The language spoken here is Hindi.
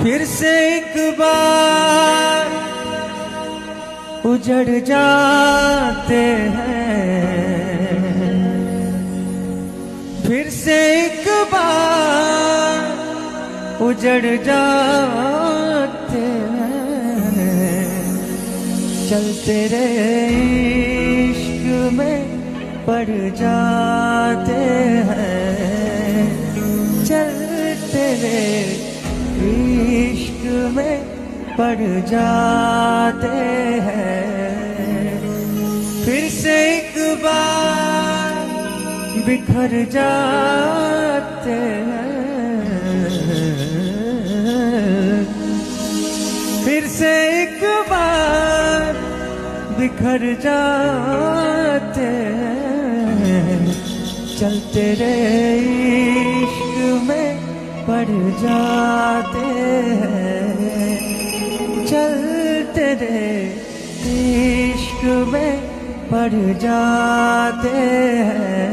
फिर से एक बार उजड़ जाते हैं, फिर से एक बार उजड़ जाते हैं। चलते रहे इश्क में पड़ जाते हैं, चलते रहे इश्क में पड़ जाते हैं। फिर से एक बार बिखर जाते हैं, फिर से एक बार बिखर जाते हैं। चलते रहे इश्क में पड़ जाते हैं, चलते रहे इश्क में पड़ जाते हैं।